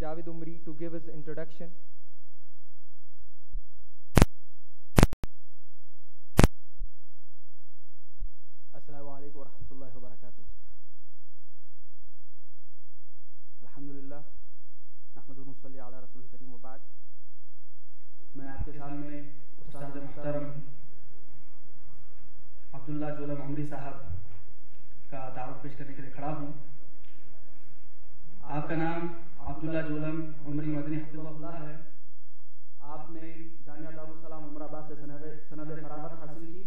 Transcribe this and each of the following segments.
Javed Umri to give his introduction. السلام علیکم ورحمۃ اللہ وبرکاتہ. الحمدللہ نحمد و نصلی علی رسول الکریم وبعد. میں آپ کے سامنے استاد محترم عبداللہ جولم عمری صاحب کا تعارف پیش کرنے کے لیے کھڑا ہوں. آپ کا نام عبداللہ جولم عمری مدنی حفظہ اللہ ہے. آپ نے جامعہ دارالسلام عمر آباد سے سند فراغت حاصل کی،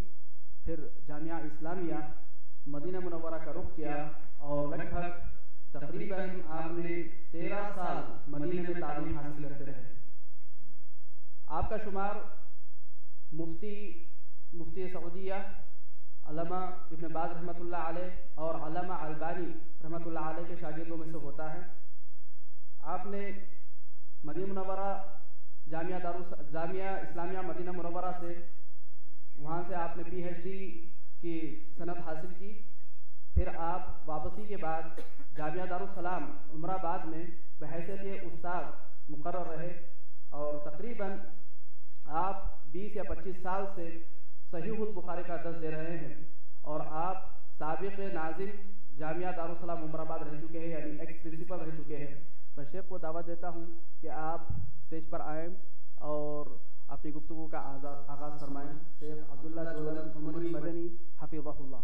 پھر جامعہ اسلامیہ مدینہ منورہ کا رخ کیا اور لگ بھگ تقریباً آپ نے 13 سال مدینہ میں تعلیم حاصل کرتے رہے. آپ کا شمار مفتی سعودیہ علامہ ابن باز رحمۃ اللہ علیہ اور علامہ البانی رحمۃ اللہ علیہ کے شاگردوں میں سے ہوتا ہے. آپ نے مدینہ منورہ جامعہ اسلامیہ مدینہ منورہ سے وہاں سے آپ نے PhD کی سند حاصل کی. پھر آپ واپسی کے بعد جامعہ دارالسلام عمر آباد میں بحیثیت استاد مقرر رہے اور تقریباً آپ 20 یا 25 سال سے صحیح البخاری کا درس دے رہے ہیں اور آپ سابق ناظم جامعہ دارالسلام عمر آباد رہ چکے ہیں، یعنی ایکس پرنسپل رہ چکے ہیں. میں شیخ کو دعوت دیتا ہوں کہ آپ اسٹیج پر آئیں اور اپنی گفتگو کا آغاز فرمائیں. شیخ عبداللہ جولم عمری مدنی حفظہ اللہ.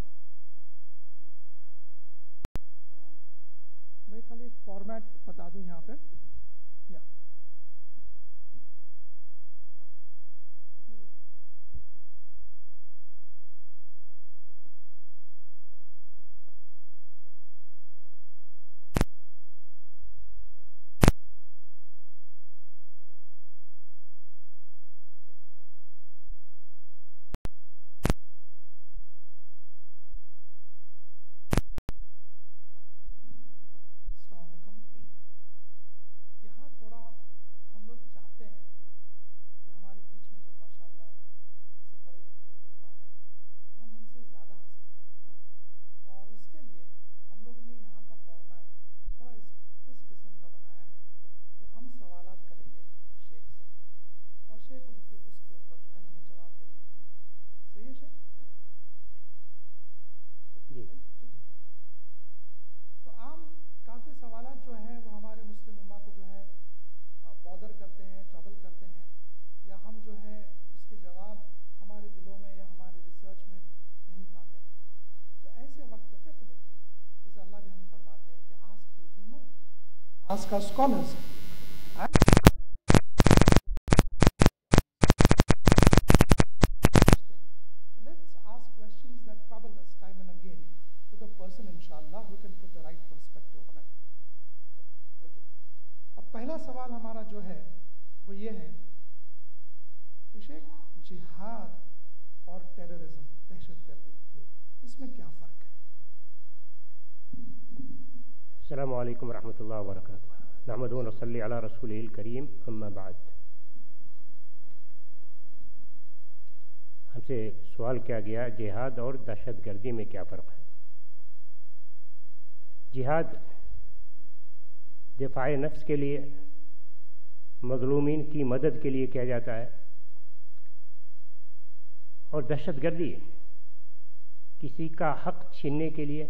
میں خالی ایک فارمیٹ بتا دوں یہاں پہ. Ask our scholars. Let's ask questions that trouble us time and again to the person, inshallah, who can put the right perspective on it. Okay. اب پہلا سوال ہمارا جو ہے وہ یہ ہے کہ شیخ جہاد اور ٹیررزم، دہشت گردی، اس میں کیا فرق ہے؟ السلام علیکم ورحمۃ اللہ وبرکاتہ. نحمد و نصلی علی رسول الکریم، اما بعد. ہم سے سوال کیا گیا جہاد اور دہشت گردی میں کیا فرق ہے. جہاد دفاع نفس کے لیے، مظلومین کی مدد کے لیے کیا جاتا ہے، اور دہشت گردی کسی کا حق چھیننے کے لیے،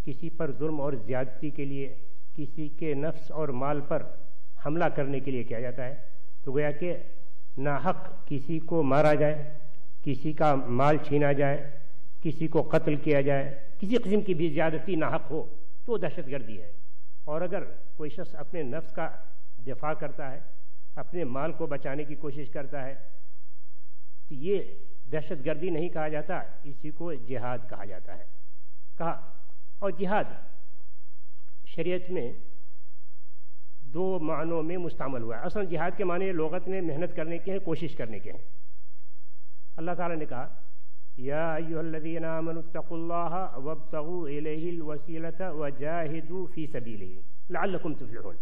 کسی پر ظلم اور زیادتی کے لیے، کسی کے نفس اور مال پر حملہ کرنے کے لیے کیا جاتا ہے. تو گویا کہ ناحق کسی کو مارا جائے، کسی کا مال چھینا جائے، کسی کو قتل کیا جائے، کسی قسم کی بھی زیادتی ناحق ہو تو دہشت گردی ہے. اور اگر کوئی شخص اپنے نفس کا دفاع کرتا ہے، اپنے مال کو بچانے کی کوشش کرتا ہے، تو یہ دہشت گردی نہیں کہا جاتا، اسی کو جہاد کہا جاتا ہے. اور جہاد شریعت میں دو معنوں میں مستعمل ہوا ہے. اصل جہاد کے معنی لغت میں محنت کرنے کے ہیں، کوشش کرنے کے ہیں. اللہ تعالیٰ نے کہا یا ایھا الذین آمنوا اتقوا اللہ وابتغوا الیہ الوسیلۃ وجاہدوا فی سبیلہ لعلکم تفلحون.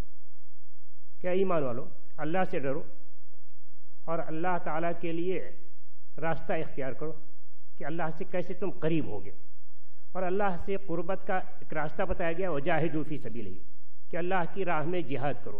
کہ ایمان والو، اللہ سے ڈرو اور اللہ تعالیٰ کے لیے راستہ اختیار کرو کہ اللہ سے کیسے تم قریب ہوگے. اور اللہ سے قربت کا ایک راستہ بتایا گیا وجاہدوا فی سبیلہ، کہ اللہ کی راہ میں جہاد کرو.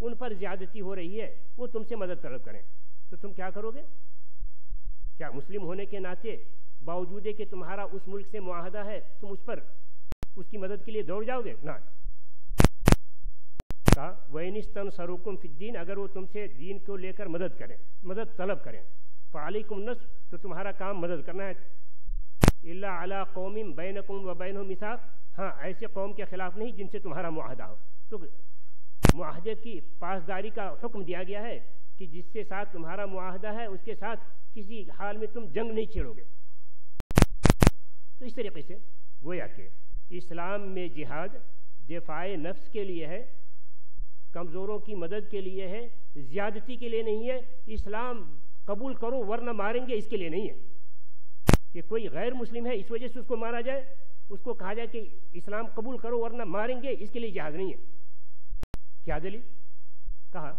ان پر زیادتی ہو رہی ہے، وہ تم سے مدد طلب کریں، تو تم کیا کرو گے؟ کیا مسلم ہونے کے ناطے باوجود کہ تمہارا اس ملک سے معاہدہ ہے تم اس پر اس کی مدد کے لیے دوڑ جاؤ گے؟ نہ. کہا وَإِنِ اسْتَنْصَرُوكُمْ فِي الدِّينِ، اگر وہ تم سے دین کو لے کر مدد کریں، مدد طلب کریں، فَعَلَيْكُمْ النَّصْرُ، تو تمہارا کام مدد کرنا ہے. إِلَّا عَلَىٰ قَوْمٍ بَيْنَكُمْ وَبَيْنَهُمْ مِيثَاقٌ، ہاں ایسے قوم کے خلاف نہیں جن سے تمہارا معاہدہ ہو. تو معاہدے کی پاسداری کا حکم دیا گیا ہے کہ جس سے ساتھ تمہارا معاہدہ ہے اس کے ساتھ کسی حال میں تم جنگ نہیں چھیڑو گے. تو اس طریقے سے گویا کہ اسلام میں جہاد دفاع نفس کے لیے ہے، کمزوروں کی مدد کے لیے ہے، زیادتی کے لیے نہیں ہے. اسلام قبول کرو ورنہ ماریں گے اس کے لیے نہیں ہے کہ کوئی غیر مسلم ہے اس وجہ سے اس کو مارا جائے، اس کو کہا جائے کہ اسلام قبول کرو ورنہ ماریں گے، اس کے لیے جہاد نہیں ہے. کیا دلیل؟ کہا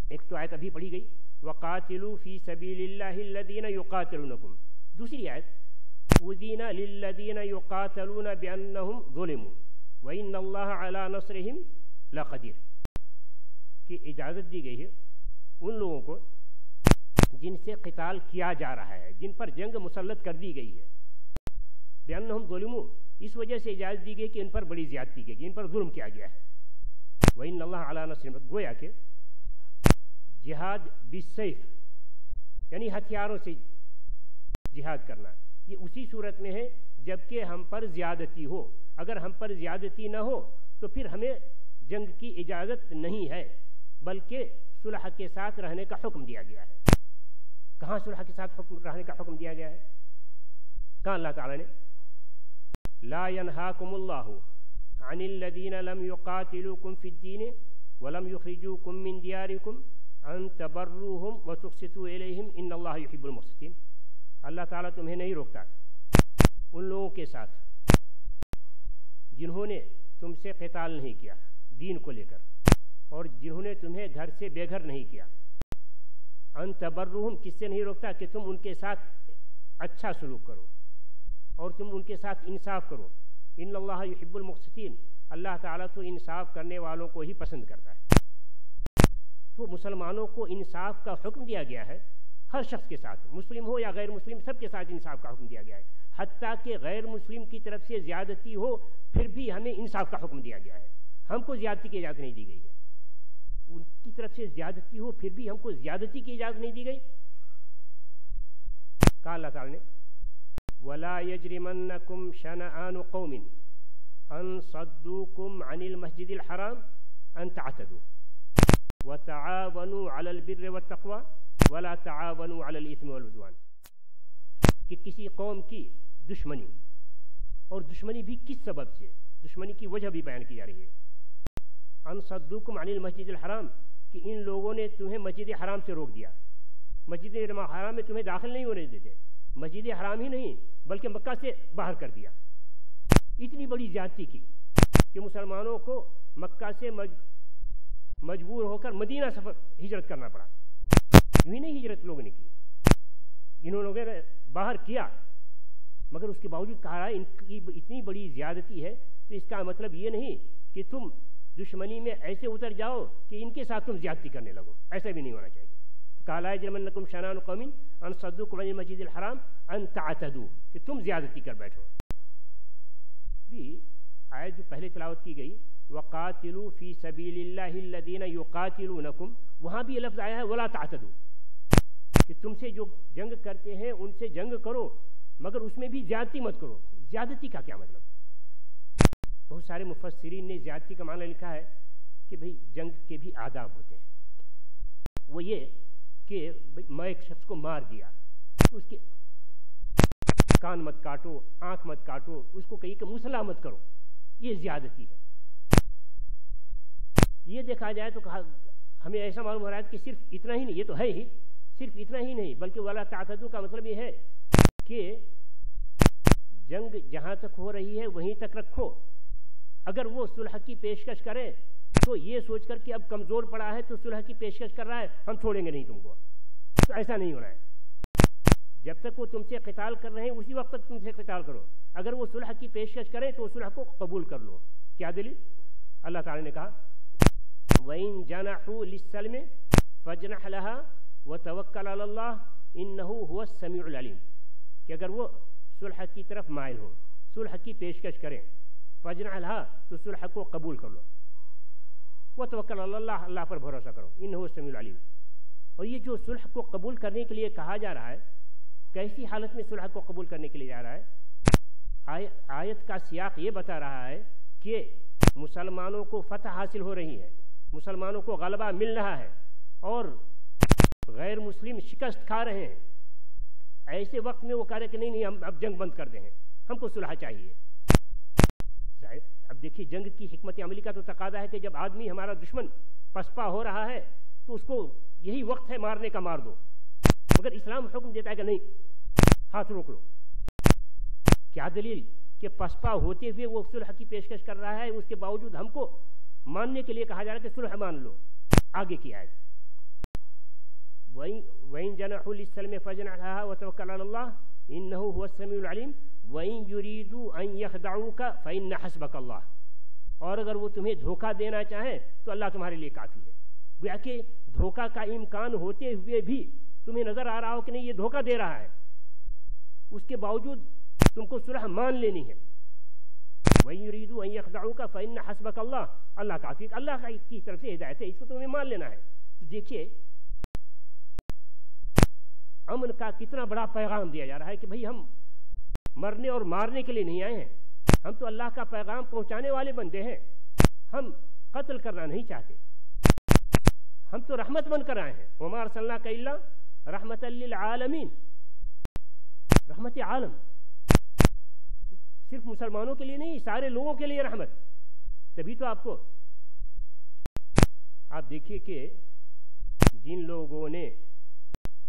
ایک تو آیت ابھی پڑھی گئی وَقَاتِلُوا فِي سَبِيلِ اللَّهِ الَّذِينَ يُقَاتِلُونَكُمْ. دوسری آیت أُذِنَ لِلَّذِينَ يُقَاتَلُونَ بِأَنَّهُمْ ظُلِمُوا وَإِنَّ اللَّهَ عَلَىٰ نَصْرِهِمْ لَقَدِيرٌ، کہ اجازت دی گئی ہے ان لوگوں کو جن سے قتال کیا جا رہا ہے، جن پر جنگ مسلط کر دی گئی ہے. بِأَنَّهُمْ ظُلِمُوا، اس وجہ سے اجازت دی گئی کہ ان پر بڑی زیادتی کی گئی، ان پر ظلم کیا گیا ہے. وَإِنَّ اللَّهَ عَلَىٰ نَصْرِهِمْ، گویا کہ جہاد بالسیف یعنی ہتھیاروں سے جہاد کرنا یہ اسی صورت میں ہے جب کہ ہم پر زیادتی ہو. اگر ہم پر زیادتی نہ ہو تو پھر ہمیں جنگ کی اجازت نہیں ہے، بلکہ صلح کے ساتھ رہنے کا حکم دیا گیا ہے. کہاں صلح کے ساتھ رہنے کا حکم دیا گیا ہے؟ کہاں اللہ تعالیٰ نے لا ينهاكم الله عن الذين لم يقاتلوكم في الدين ولم يخرجوكم من دياركم ان تبروهم وتقسطوا اليهم ان الله يحب المقسطين. اللہ تعالیٰ تمہیں نہیں روکتا ان لوگوں کے ساتھ جنہوں نے تم سے قتال نہیں کیا دین کو لے کر، اور جنہوں نے تمہیں گھر سے بے گھر نہیں کیا. ان تبروہم کس سے نہیں روکتا؟ کہ تم ان کے ساتھ اچھا سلوک کرو اور تم ان کے ساتھ انصاف کرو. ان اللہ یحب المقسطین، اللہ تعالیٰ تو انصاف کرنے والوں کو ہی پسند کرتا ہے. تو مسلمانوں کو انصاف کا حکم دیا گیا ہے، ہر شخص کے ساتھ، مسلم ہو یا غیر مسلم، سب کے ساتھ انصاف کا حکم دیا گیا ہے. حتیٰ کہ غیر مسلم کی طرف سے زیادتی ہو پھر بھی ہمیں انصاف کا حکم دیا گیا ہے. ہم کو زیادتی کی اجازت نہیں دی گئی ہے. ان کی طرف سے زیادتی ہو پھر بھی ہم کو زیادتی کی اجازت نہیں دی گئی. کہا اللہ تعالیٰ نے وَلَا يَجْرِمَنَّكُمْ شَنَآنُ قَوْمٍ أَن صَدُّوكُمْ عَنِ الْمَسْجِدِ الْحَرَامِ أَن تَعْتَدُوا وَتَعَاوَنُوا عَلَى الْبِرِّ وَالتَّقْوَىٰ وَلَا تَعَاوَنُوا عَلَى الْإِثْمِ وَالْعُدْوَانِ. کہ کسی قوم کی دشمنی، اور دشمنی بھی کس سبب سے، دشمنی کی وجہ بھی بیان کی جا رہی ہے. ان صدوکم عن المسجد الحرام، کہ ان لوگوں نے تمہیں مسجد حرام سے روک دیا. مسجد حرام میں تمہیں داخل نہیں ہونے دیتے، مسجد حرام ہی نہیں بلکہ مکہ سے باہر کر دیا. اتنی بڑی زیادتی کی کہ مسلمانوں کو مکہ سے مجبور ہو کر مدینہ ہجرت کرنا پڑا. یوں ہی نہیں ہجرت لوگوں نے کی، انہوں لوگوں نے باہر کیا، مگر اس کے باوجود کہا ان کی اتنی بڑی زیادتی ہے تو اس کا مطلب یہ نہیں کہ تم دشمنی میں ایسے اتر جاؤ کہ ان کے ساتھ تم زیادتی کرنے لگو. ایسا بھی نہیں ہونا چاہیے. قال لا يجرمنكم شنآن قوم ان صدوكم عن المسجد الحرام ان تعتدوا، کہ تم زیادتی کر بیٹھو. بھی آیت جو پہلے تلاوت کی گئی وقاتلوا فی سبیل اللہ الذین یقاتلونکم، وہاں بھی یہ لفظ آیا ہے ولا تعتدوا، کہ تم سے جو جنگ کرتے ہیں ان سے جنگ کرو مگر اس میں بھی زیادتی مت کرو. زیادتی کا کیا مطلب؟ بہت سارے مفسرین نے زیادتی کا معنی لکھا ہے کہ بھئی جنگ کے بھی آداب ہوتے ہیں. وہ یہ کہ میں ایک شخص کو مار دیا تو اس کے کان مت کاٹو، آنکھ مت کاٹو، اس کو کہیں کہ مسلح مت کرو، یہ زیادتی ہے. یہ دیکھا جائے تو کہا ہمیں ایسا معلوم ہو رہا ہے کہ صرف اتنا ہی نہیں، یہ تو ہے ہی، صرف اتنا ہی نہیں بلکہ ولا تعتدوا کا مطلب یہ ہے کہ جنگ جہاں تک ہو رہی ہے وہیں تک رکھو. اگر وہ صلح کی پیشکش کرے تو یہ سوچ کر کہ اب کمزور پڑا ہے تو صلح کی پیشکش کر رہا ہے، ہم چھوڑیں گے نہیں تم کو، تو ایسا نہیں ہونا ہے. جب تک وہ تم سے قتال کر رہے ہیں اسی وقت تک تم سے قتال کرو. اگر وہ صلح کی پیشکش کریں تو صلح کو قبول کر لو. کیا دلیل؟ اللہ تعالی نے کہا وَإِن جَنَحُوا لِلسَّلْمِ فَاجْنَحْ لَهَا وَتَوَكَّلْ عَلَى اللَّهِ إِنَّهُ هُوَ السَّمِيعُ الْعَلِيمُ کہ اگر وہ صلح کی طرف مائل ہوں، صلح کی پیشکش کریں، فَاجْنَحْ لَهَا تو صلح کو قبول کر لو، وَتَوَكَّلْ عَلَى اللَّهِ اللہ پر بھروسہ کرو، إِنَّهُ هُوَ السَّمِيعُ الْعَلِيمُ۔ اور یہ جو صلح کو قبول کرنے کے لیے کہا جا رہا ہے، کیسی حالت میں صلح کو قبول کرنے کے لیے جا رہا ہے؟ آیت کا سیاق یہ بتا رہا ہے کہ مسلمانوں کو فتح حاصل ہو رہی ہے، مسلمانوں کو غلبہ مل رہا ہے اور غیر مسلم شکست کھا رہے ہیں۔ ایسے وقت میں وہ کہہ رہے کہ نہیں ہم اب جنگ بند کر دیں، ہم کو صلح چاہیے۔ اب دیکھیے جنگ کی حکمت عملی کا تو تقاضا ہے کہ جب آدمی ہمارا دشمن پسپا ہو رہا ہے تو اس کو یہی وقت ہے مارنے کا، مار دو، مگر اسلام حکم دیتا ہے کہ نہیں، ہاتھ روک لو۔ کیا دلیل کہ پسپا ہوتے ہوئے وہ صلح کی پیشکش کر رہا ہے، اس کے باوجود ہم کو ماننے کے لیے کہا جا رہا ہے کہ صلح مان لو۔ آگے کی آیت وَإِن جَنَحُوا لِلسَّلْمِ فَاجْنَحْ لَهَا وَتَوَكَّلْ عَلَى اللَّهِ إِنَّهُ هُوَ السَّمِيعُ الْعَلِيمُ وَإِن يُرِيدُوا أَن يَخْدَعُوكَ فَإِنَّ حَسْبَكَ اللَّهُ، اور اگر وہ تمہیں دھوکہ دینا چاہیں تو اللہ تمہارے لیے کافی ہے۔ گویا کہ دھوکہ کا امکان ہوتے ہوئے بھی تمہیں نظر آ رہا ہو کہ نہیں یہ دھوکہ دے رہا ہے، اس کے باوجود تم کو صلح مان لینی ہے۔ وَإِن يُرِيدُوا أَن يَخْدَعُوكَ فَإِنَّ حَسْبَكَ اللَّهُ، اللہ کافی، اللہ کی طرف سے ہدایت ہے، اس کو تمہیں مان لینا ہے۔ تو دیکھیے امن کا کتنا بڑا پیغام دیا جا رہا ہے کہ بھئی ہم مرنے اور مارنے کے لیے نہیں آئے ہیں، ہم تو اللہ کا پیغام پہنچانے والے بندے ہیں، ہم قتل کرنا نہیں چاہتے، ہم تو رحمت بن کر آئے ہیں۔ وَمَا أَرْسَلْنَاكَ إِلَّا رَحْمَةً لِّلْعَالَمِينَ، رحمت عالم، صرف مسلمانوں کے لیے نہیں، سارے لوگوں کے لیے رحمت۔ تبھی تو آپ دیکھیے کہ جن لوگوں نے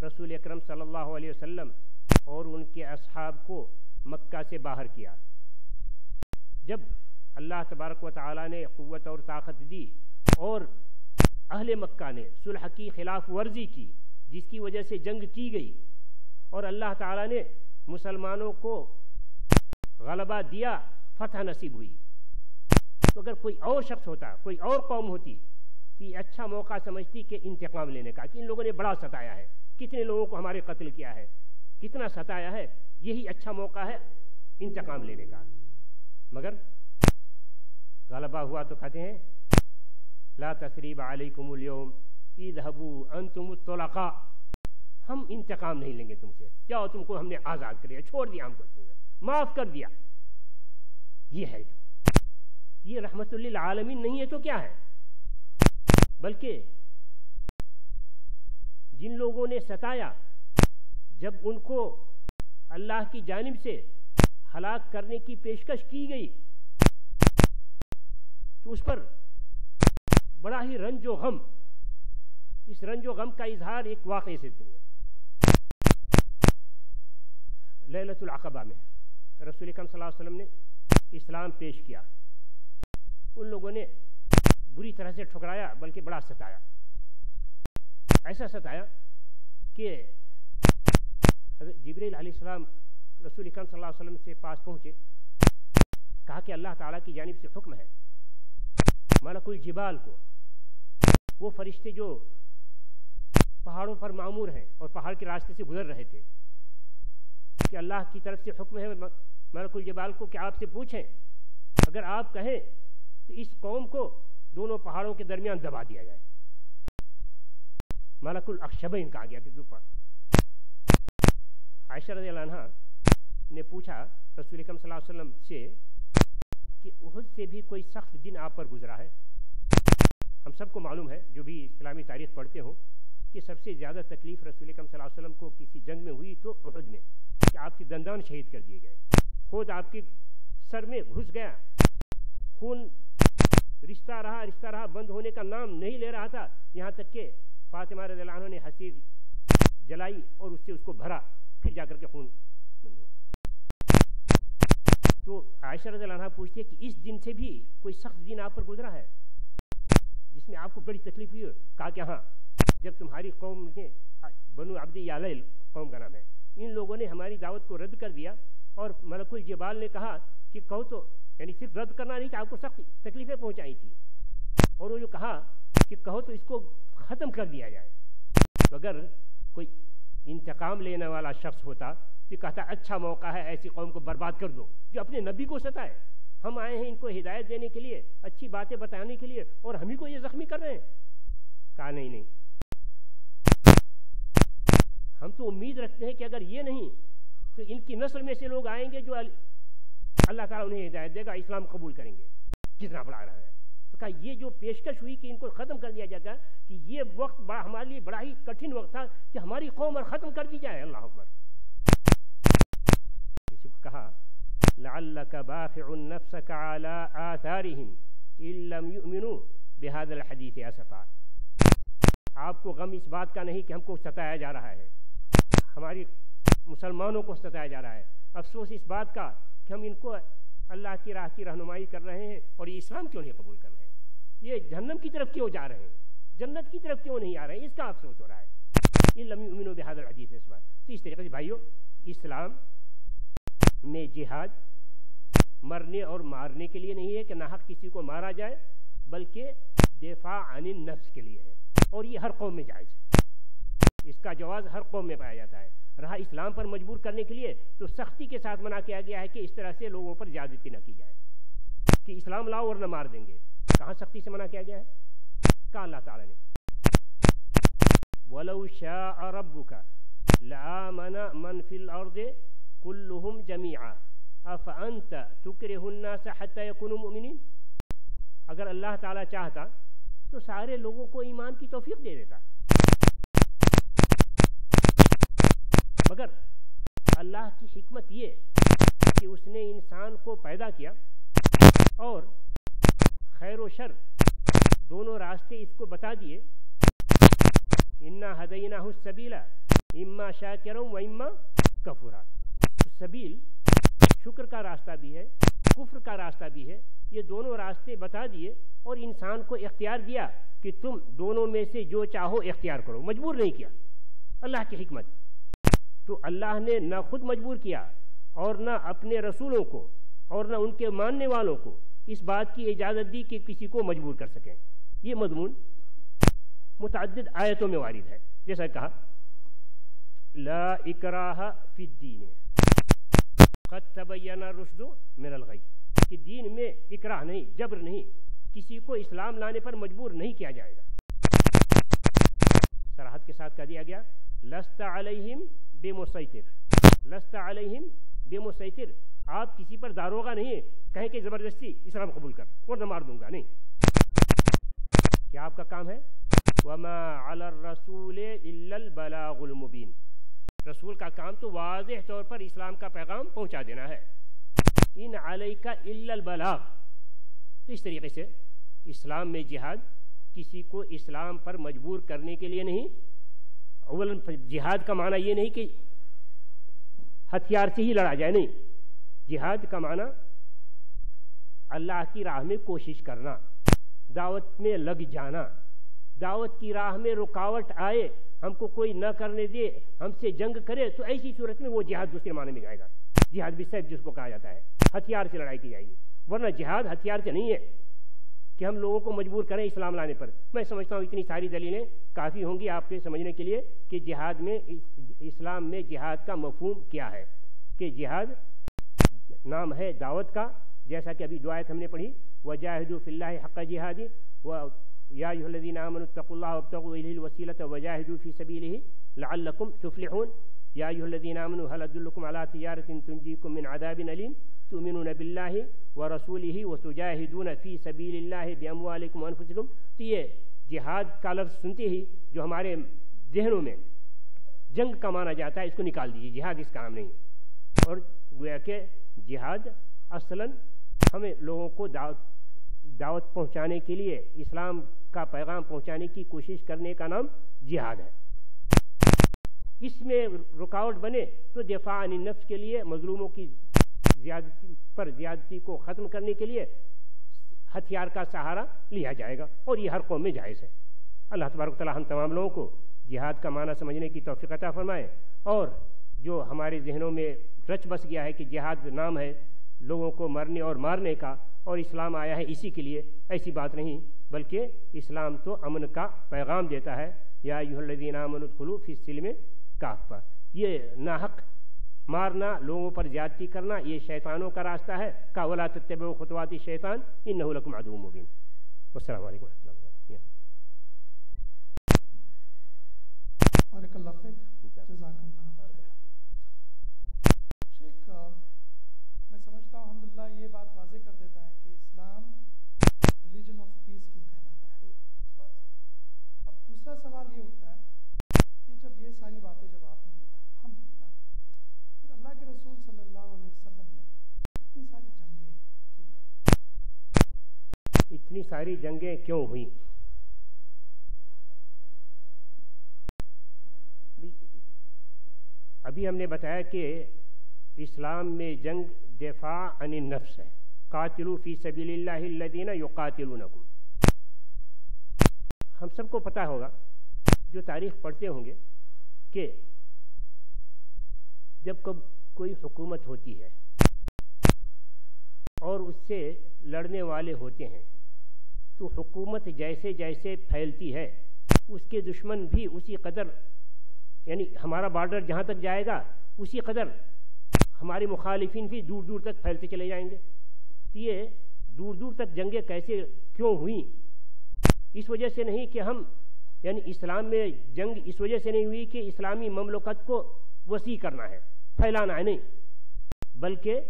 رسول اکرم صلی اللہ علیہ وسلم اور ان کے اصحاب کو مکہ سے باہر کیا، جب اللہ تبارک و تعالیٰ نے قوت اور طاقت دی اور اہل مکہ نے صلح کی خلاف ورزی کی، جس کی وجہ سے جنگ کی گئی اور اللہ تعالیٰ نے مسلمانوں کو غلبہ دیا، فتح نصیب ہوئی، تو اگر کوئی اور شخص ہوتا، کوئی اور قوم ہوتی تو یہ اچھا موقع سمجھتی کہ انتقام لینے کا، کہ ان لوگوں نے بڑا ستایا ہے، کتنے لوگوں کو ہمارے قتل کیا ہے، کتنا ستایا ہے، یہی اچھا موقع ہے انتقام لینے کا۔ مگر غلبہ ہوا تو کہتے ہیں لا تثریب علیکم اليوم اذهبوا انتم الطلقاء، ہم انتقام نہیں لیں گے تم سے، جاؤ تم کو ہم نے آزاد کر دیا، چھوڑ دیا، ہم کو معاف کر دیا۔ یہ ہے، یہ رحمت للعالمین نہیں ہے تو کیا ہے؟ بلکہ جن لوگوں نے ستایا، جب ان کو اللہ کی جانب سے ہلاک کرنے کی پیشکش کی گئی تو اس پر بڑا ہی رنج و غم، اس رنج و غم کا اظہار ایک واقعے سے سنیے۔ لیلۃ العقبہ میں رسول اکرم صلی اللہ علیہ وسلم نے اسلام پیش کیا، ان لوگوں نے بری طرح سے ٹھکرایا، بلکہ بڑا ستایا، ایسا ستایا کہ جبریل علیہ السلام رسول اکرم صلی اللہ علیہ وسلم سے پاس پہنچے، کہا کہ اللہ تعالیٰ کی جانب سے حکم ہے ملک الجبال کو، وہ فرشتے جو پہاڑوں پر معمور ہیں اور پہاڑ کے راستے سے گزر رہے تھے، کہ اللہ کی طرف سے حکم ہے ملک الجبال کو کہ آپ سے پوچھیں، اگر آپ کہیں تو اس قوم کو دونوں پہاڑوں کے درمیان دبا دیا جائے۔ ملک الاخشبین کہا گیا کہ عائشہ رضی اللہ عنہا نے پوچھا رسول اکرم صلی اللہ علیہ وسلم سے کہ احد سے بھی کوئی سخت دن آپ پر گزرا ہے؟ ہم سب کو معلوم ہے جو بھی اسلامی تاریخ پڑھتے ہوں کہ سب سے زیادہ تکلیف رسول اکرم صلی اللہ علیہ وسلم کو کسی جنگ میں ہوئی تو احد میں، کہ آپ کے دندان شہید کر دیے گئے، خود آپ کے سر میں گھس گیا، خون رشتہ رہا بند ہونے کا نام نہیں لے رہا تھا، یہاں تک کہ فاطمہ رضی اللہ عنہ نے حصیر جلائی اور اس سے اس کو بھرا، پھر جا کر کے خون بند ہوا۔ تو عائشہ رضی اللہ عنہ پوچھتے کہ اس دن سے بھی کوئی سخت دن آپ پر گزرا ہے جس میں آپ کو بڑی تکلیف ہوئی؟ کہا کہ ہاں، جب تمہاری قوم نے، بنو عبد یالیل قوم کا نام ہے، ان لوگوں نے ہماری دعوت کو رد کر دیا اور ملک الجبال نے کہا کہ کہو تو، یعنی صرف رد کرنا نہیں تھا، آپ کو سخت تکلیفیں پہنچائی تھی، اور وہ جو کہا کہ کہو تو اس کو ختم کر دیا جائے. تو اگر کوئی انتقام لینے والا شخص ہوتا تو کہتا اچھا موقع ہے ایسی قوم کو برباد کر دو جو اپنے نبی کو ستائے. ہم آئے ہیں ان کو ہدایت دینے کے لیے، اچھی باتیں بتانے کے لیے، اور ہم ہی کو یہ زخمی کر رہے ہیں. کہا نہیں، ہم تو امید رکھتے ہیں کہ اگر یہ نہیں تو ان کی نسل میں سے لوگ آئیں گے جو اللہ تعالیٰ انہیں ہدایت دے گا، اسلام قبول کریں گے. کتنا بڑا رہا ہے. تو کہا یہ جو پیشکش ہوئی کہ ان کو ختم کر دیا جاتا کہ یہ وقت ہمارے لیے بڑا ہی کٹھن وقت تھا کہ ہماری قوم اور ختم کر دی جائے. اللہ اکبر. اس کو کہا لعلک باخع نفسک علی آثارہم ان لم یؤمنوا بہذا الحدیث اسفا. آپ کو غم اس بات کا نہیں کہ ہم کو ستایا جا رہا ہے، ہماری مسلمانوں کو ستایا جا رہا ہے. افسوس اس بات کا کہ ہم ان کو اللہ کی راہ کی رہنمائی کر رہے ہیں اور یہ اسلام کیوں نہیں قبول کر رہے ہیں، یہ جہنم کی طرف کیوں جا رہے ہیں، جنت کی طرف کیوں نہیں آ رہے ہیں، اس کا افسوس ہو رہا ہے. ان لم یؤمنوا بہذا الحدیث اسفا. تو اس طریقے سے بھائیو، اسلام میں جہاد مرنے اور مارنے کے لیے نہیں ہے کہ ناحق کسی کو مارا جائے، بلکہ دفاع عن النفس کے لیے ہے، اور یہ ہر قوم میں جائز ہے. اس کا جواز ہر قوم میں پایا جاتا ہے. رہا اسلام پر مجبور کرنے کے لیے تو سختی کے ساتھ منع کیا گیا ہے کہ اس طرح سے لوگوں پر زیادتی نہ کی جائے کہ اسلام لاؤ اور نہ مار دیں گے. کہاں سختی سے منع کیا گیا ہے؟ کہا اللہ تعالیٰ نے وَلَوْ شَاءَ رَبُّكَ لَآمَنَ مَنْ فِي الْأَرْضِ كُلُّهُمْ جَمِيعًا أَفَأَنْتَ تُكْرِهُ النَّاسَ حَتَّى يَكُونُوا مُؤْمِنِينَ. اگر اللہ تعالیٰ چاہتا تو سارے لوگوں کو ایمان کی توفیق دے دیتا، مگر اللہ کی حکمت یہ کہ اس نے انسان کو پیدا کیا اور خیر و شر دونوں راستے اس کو بتا دیے. انا ہدیناہ السبیل اما شاکرا و اما کفورا. سبیل شکر کا راستہ بھی ہے، کفر کا راستہ بھی ہے. یہ دونوں راستے بتا دیے اور انسان کو اختیار دیا کہ تم دونوں میں سے جو چاہو اختیار کرو. مجبور نہیں کیا. اللہ کی حکمت. تو اللہ نے نہ خود مجبور کیا اور نہ اپنے رسولوں کو اور نہ ان کے ماننے والوں کو اس بات کی اجازت دی کہ کسی کو مجبور کر سکیں. یہ مضمون متعدد آیتوں میں وارد ہے. جیسا کہا لا اکراہ فی الدین قد تبین الرشد من الغی، کہ دین میں اکراہ نہیں، جبر نہیں، کسی کو اسلام لانے پر مجبور نہیں کیا جائے گا. صراحت کے ساتھ کہہ دیا گیا لست علیہم بمسیطر، لست علیہم بمسیطر. آپ کسی پر داروغہ نہیں ہے کہیں کہ زبردستی اسلام قبول کر اور نہ مار دوں گا. نہیں، کیا آپ کا کام ہے وما علی الرسول الا البلاغ المبین. رسول کا کام تو واضح طور پر اسلام کا پیغام پہنچا دینا ہے. ان علیک الا البلاغ. تو اس طریقے سے اسلام میں جہاد کسی کو اسلام پر مجبور کرنے کے لیے نہیں. اولا جہاد کا معنی یہ نہیں کہ ہتھیار سے ہی لڑا جائے. نہیں، جہاد کا معنی اللہ کی راہ میں کوشش کرنا، دعوت میں لگ جانا. دعوت کی راہ میں رکاوٹ آئے، ہم کو کوئی نہ کرنے دے، ہم سے جنگ کرے، تو ایسی صورت میں وہ جہاد دوسرے معنی میں جائے گا. جہاد بھی سیف جس کو کہا جاتا ہے، ہتھیار سے لڑائی کی جائے گی. ورنہ جہاد ہتھیار سے نہیں ہے کہ ہم لوگوں کو مجبور کریں اسلام لانے پر. میں سمجھتا ہوں اتنی ساری دلیلیں کافی ہوں گی آپ کے سمجھنے کے لیے کہ جہاد میں، اسلام میں جہاد کا مفہوم کیا ہے. کہ جہاد نام ہے دعوت کا، جیسا کہ ابھی دعایت ہم نے پڑھی وجاہدوا فی اللہ حق جہادہ یا ایھا الذین آمنوا اتقوا اللہ وابتغوا الیہ الوسیلۃ وجاہدوا فی سبیلہ لعلکم تفلحون. یا ایھا الذین آمنوا هل ادلکم علی تجارۃ تنجیکم من عذاب علیم تؤمنون باللہ ورسولہ وتجاہدون فی سبیل اللہ باموالکم وانفسکم. تو یہ جہاد کا لفظ سنتے ہی جو ہمارے ذہنوں میں جنگ کا مانا جاتا ہے اس کو نکال دیجیے. جہاد اس کا نام نہیں ہے. اور گویا کہ جہاد اصلاً ہمیں لوگوں کو دعوت پہنچانے کے لیے، اسلام کا پیغام پہنچانے کی کوشش کرنے کا نام جہاد ہے. اس میں رکاوٹ بنے تو دفاع عن النفس کے لیے، مظلوموں کی زیادتی کو ختم کرنے کے لیے ہتھیار کا سہارا لیا جائے گا. اور یہ ہر قوم میں جائز ہے. اللہ تبارک و تعالی ہم تمام لوگوں کو جہاد کا معنی سمجھنے کی توفیق عطا فرمائے. اور جو ہمارے ذہنوں میں رچ بس گیا ہے کہ جہاد نام ہے لوگوں کو مرنے اور مارنے کا اور اسلام آیا ہے اسی کے لیے، ایسی بات نہیں. بلکہ اسلام تو امن کا پیغام دیتا ہے، یا ایھا الذین آمنوا ادخلوا فی السلم کافہ۔ یہ ناحق مارنا، لوگوں پر زیادتی کرنا، یہ شیطانوں کا راستہ ہے، کہ ولا تتبعوا خطوات الشیطان انہ لکم عدو مبین۔ السلام علیکم ورحمۃ اللہ وبرکاتہ۔ بارک اللہ فیک، جزاک اللہ خیر۔ شیخ، میں سمجھتا ہوں الحمدللہ یہ بات واضح کر دیتا ہے کہ اسلام ریلیجن آف پیس کیوں کہلاتا ہے اس بات سے۔ اب دوسرا سوال یہ اٹھتا ہے کہ جب یہ ساری باتیں جب آپ نے بتایا الحمدللہ، پھر اللہ کے رسول صلی اللہ علیہ وسلم نے اتنی ساری جنگیں کیوں لڑی؟ اتنی ساری جنگیں کیوں ہوئیں؟ ابھی ہم نے بتایا کہ اسلام میں جنگ دفاع عن النفس ہے، قاتلوا فی سبیل اللہ الذین یقاتلونکم۔ ہم سب کو پتہ ہوگا جو تاریخ پڑھتے ہوں گے کہ جب کوئی حکومت ہوتی ہے اور اس سے لڑنے والے ہوتے ہیں تو حکومت جیسے جیسے پھیلتی ہے اس کے دشمن بھی اسی قدر، یعنی ہمارا بارڈر جہاں تک جائے گا اسی قدر ہمارے مخالفین بھی دور دور تک پھیلتے چلے جائیں گے۔ تو یہ دور دور تک جنگیں کیسے کیوں ہوئیں؟ اس وجہ سے نہیں کہ ہم، یعنی اسلام میں جنگ اس وجہ سے نہیں ہوئی کہ اسلامی مملکت کو وسیع کرنا ہے، پھیلانا ہے، نہیں، بلکہ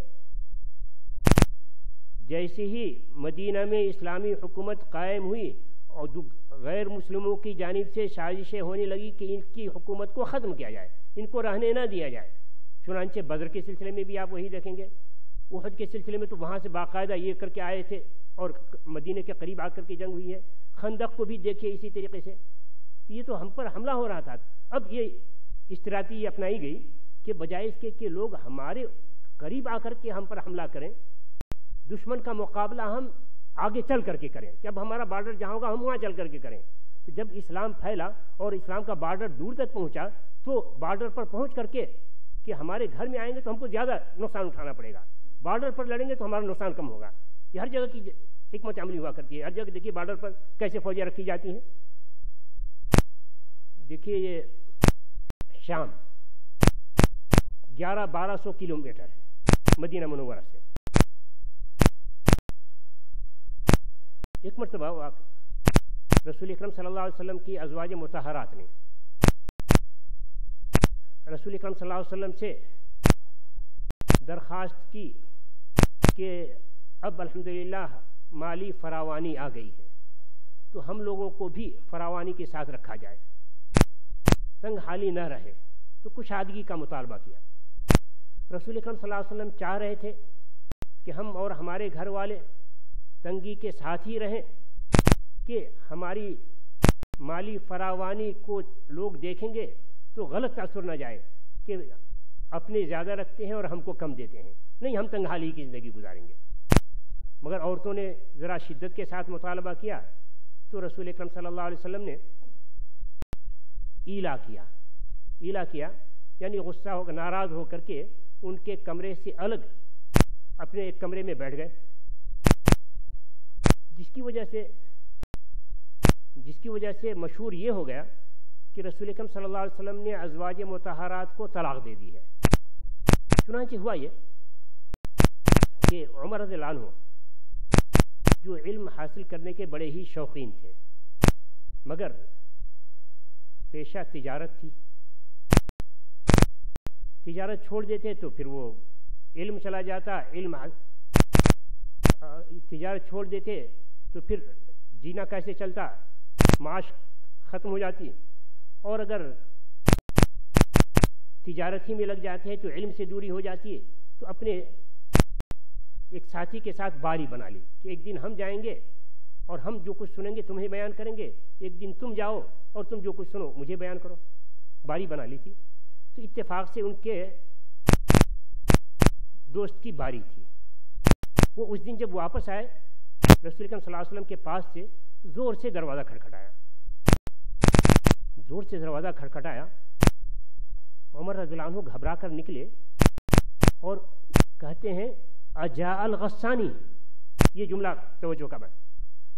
جیسے ہی مدینہ میں اسلامی حکومت قائم ہوئی اور غیر مسلموں کی جانب سے سازشیں ہونے لگی کہ ان کی حکومت کو ختم کیا جائے، ان کو رہنے نہ دیا جائے۔ چنانچہ بدر کے سلسلے میں بھی آپ وہی دیکھیں گے، احد کے سلسلے میں تو وہاں سے باقاعدہ یہ کر کے آئے تھے اور مدینہ کے قریب آ کر کے جنگ ہوئی ہے۔ خندق کو بھی دیکھیے اسی طریقے سے، تو یہ تو ہم پر حملہ ہو رہا تھا۔ اب یہ استراتیجی اپنائی گئی کہ بجائے اس کے کہ لوگ ہمارے قریب آ کر کے ہم پر حملہ کریں، دشمن کا مقابلہ ہم آگے چل کر کے کریں، کہ اب ہمارا بارڈر جہاں ہوگا ہم وہاں چل کر کے کریں۔ تو جب اسلام پھیلا اور اسلام کا بارڈر دور تک پہنچا تو بارڈر پر پہنچ کر کے کہ ہمارے گھر میں آئیں گے تو ہم کو زیادہ نقصان اٹھانا پڑے گا، بارڈر پر لڑیں گے تو ہمارا نقصان کم ہوگا۔ یہ ہر جگہ کی حکمت عملی ہوا کرتی ہے۔ ہر جگہ دیکھیے بارڈر پر کیسے فوجیں رکھی جاتی ہیں۔ دیکھیے یہ شام 1100-1200 کلومیٹر ہے مدینہ منورہ سے۔ ایک مرتبہ رسول اکرم صلی اللہ علیہ وسلم کی ازواج مطہرات نے رسول اکرم صلی اللہ علیہ وسلم سے درخواست کی کہ اب الحمدللہ مالی فراوانی آ گئی ہے تو ہم لوگوں کو بھی فراوانی کے ساتھ رکھا جائے، تنگ حالی نہ رہے، تو کشادگی کا مطالبہ کیا۔ رسول اکرم صلی اللہ علیہ وسلم چاہ رہے تھے کہ ہم اور ہمارے گھر والے تنگی کے ساتھ ہی رہیں، کہ ہماری مالی فراوانی کو لوگ دیکھیں گے تو غلط تاثر نہ جائے کہ اپنے زیادہ رکھتے ہیں اور ہم کو کم دیتے ہیں، نہیں، ہم تنگ حالی کی زندگی گزاریں گے۔ مگر عورتوں نے ذرا شدت کے ساتھ مطالبہ کیا تو رسول اکرم صلی اللہ علیہ وسلم نے ایلا کیا یعنی غصہ ہو کر، ناراض ہو کر کے ان کے کمرے سے الگ اپنے ایک کمرے میں بیٹھ گئے، جس کی وجہ سے مشہور یہ ہو گیا کہ رسول اکرم صلی اللہ علیہ وسلم نے ازواج مطہرات کو طلاق دے دی ہے۔ چنانچہ ہوا یہ کہ عمر رضی اللہ عنہ جو علم حاصل کرنے کے بڑے ہی شوقین تھے، مگر پیشہ تجارت تھی، تجارت چھوڑ دیتے تو پھر وہ علم چلا جاتا، تجارت چھوڑ دیتے تو پھر جینا کیسے چلتا، معاش ختم ہو جاتی، اور اگر تجارت ہی میں لگ جاتے ہیں تو علم سے دوری ہو جاتی ہے۔ تو اپنے ایک ساتھی کے ساتھ باری بنا لی کہ ایک دن ہم جائیں گے اور ہم جو کچھ سنیں گے تمہیں بیان کریں گے، ایک دن تم جاؤ اور تم جو کچھ سنو مجھے بیان کرو، باری بنا لی تھی۔ تو اتفاق سے ان کے دوست کی باری تھی، وہ اس دن جب واپس آئے رسول اکرم صلی اللہ علیہ وسلم کے پاس سے زور سے دروازہ کھٹکھٹایا، عمر رضی اللہ عنہ گھبرا کر نکلے اور کہتے ہیں اجاء الغسانی، یہ جملہ توجہ کا ہے،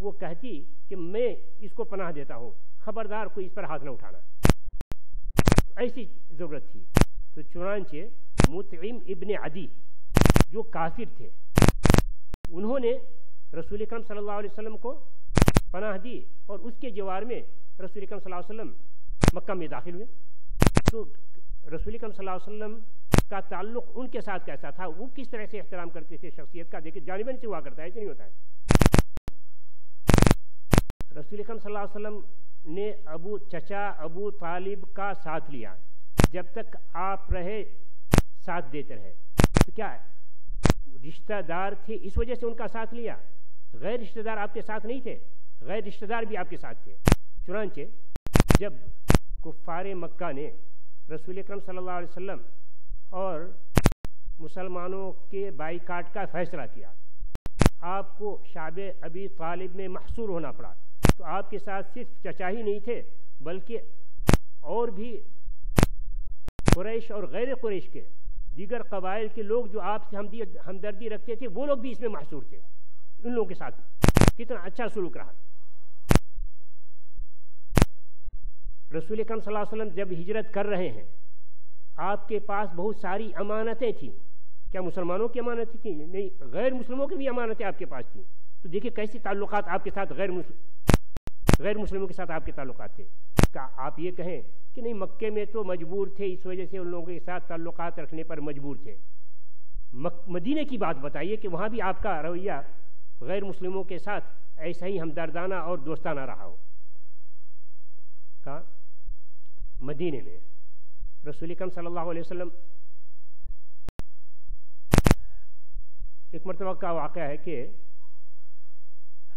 وہ کہتی کہ میں اس کو پناہ دیتا ہوں، خبردار کوئی اس پر ہاتھ نہ اٹھانا، ایسی ضرورت تھی۔ تو چنانچہ مطعم ابن عدی جو کافر تھے، انہوں نے رسول اکرم صلی اللہ علیہ وسلم کو پناہ دی، اور اس کے جوار میں رسول اکرم صلی اللہ علیہ وسلم مکہ میں داخل ہوئے۔ تو رسول اکرم صلی اللہ علیہ وسلم کا تعلق ان کے ساتھ کیسا تھا، وہ کس طرح سے احترام کرتے تھے شخصیت کا، دیکھیں جانباً سے ہوا کرتا ہے، ایسے نہیں ہوتا ہے۔ رسول اکرم صلی اللہ علیہ وسلم نے چچا ابو طالب کا ساتھ لیا، جب تک آپ رہے ساتھ دیتے رہے۔ تو کیا ہے، رشتہ دار تھے اس وجہ سے ان کا ساتھ لیا، غیر رشتہ دار آپ کے ساتھ نہیں تھے، غیر رشتہ دار بھی آپ کے ساتھ تھے۔ چنانچہ جب کفار مکہ نے رسول اکرم صلی اللہ علیہ وسلم اور مسلمانوں کے بائیکاٹ کا فیصلہ کیا، آپ کو شعب ابی طالب میں محصور ہونا پڑا، تو آپ کے ساتھ صرف چچا ہی نہیں تھے بلکہ اور بھی قریش اور غیر قریش کے دیگر قبائل کے لوگ جو آپ سے ہمدردی رکھتے تھے، وہ لوگ بھی اس میں محصور تھے۔ ان لوگوں کے ساتھ کتنا اچھا سلوک رہا۔ رسول اکرم صلی اللہ علیہ وسلم جب ہجرت کر رہے ہیں، آپ کے پاس بہت ساری امانتیں تھیں۔ کیا مسلمانوں کی امانتیں تھیں؟ نہیں، غیر مسلموں کی بھی امانتیں آپ کے پاس تھیں۔ تو دیکھیے کیسی تعلقات آپ کے ساتھ غیر مسلموں کے ساتھ آپ کے تعلقات تھے۔ کیا آپ یہ کہیں کہ نہیں مکے میں تو مجبور تھے، اس وجہ سے ان لوگوں کے ساتھ تعلقات رکھنے پر مجبور تھے؟ مدینے کی بات بتائیے کہ وہاں بھی آپ کا رویہ غیر مسلموں کے ساتھ ایسا ہی ہمدردانہ اور دوستانہ رہا ہو۔ مدینے میں رسول اکرم صلی اللہ علیہ وسلم، ایک مرتبہ کا واقعہ ہے کہ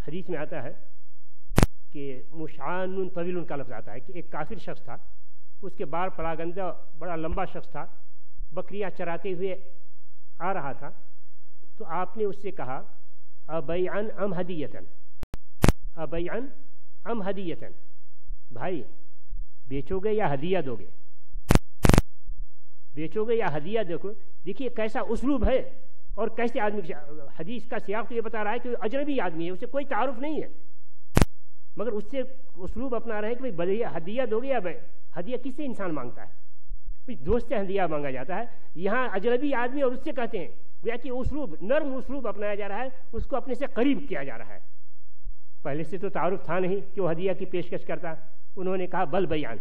حدیث میں آتا ہے کہ مشعان طویل کا لفظ آتا ہے کہ ایک کافر شخص تھا، اس کے بال پراگندہ بڑا لمبا شخص تھا، بکریاں چراتے ہوئے آ رہا تھا، تو آپ نے اس سے کہا ابیعن ام ہدیتن، ابیعن ام ہدیتن، بھائی بیچو گے یا ہدیہ دو گے، بیچو گے یا ہدیہ دیکھو۔ دیکھیے کیسا اسلوب ہے اور کیسے آدمی، حدیث کا سیاق تو یہ بتا رہا ہے کہ اجنبی آدمی ہے، اسے کوئی تعارف نہیں ہے، مگر اس سے اسلوب اپنا رہے کہ بھائی ہدیہ دو گے یا ہدیہ کس سے انسان مانگتا ہے، دوست سے ہدیہ مانگا جاتا ہے، یہاں اجنبی آدمی اور اس سے کہتے ہیں، گویا کہ اسلوب نرم اسلوب اپنایا جا رہا ہے، اس کو اپنے سے قریب کیا جا رہا ہے۔ پہلے سے تو تعارف تھا نہیں کہ وہ ہدیہ کی پیشکش کرتا۔ انہوں نے کہا بل بیان،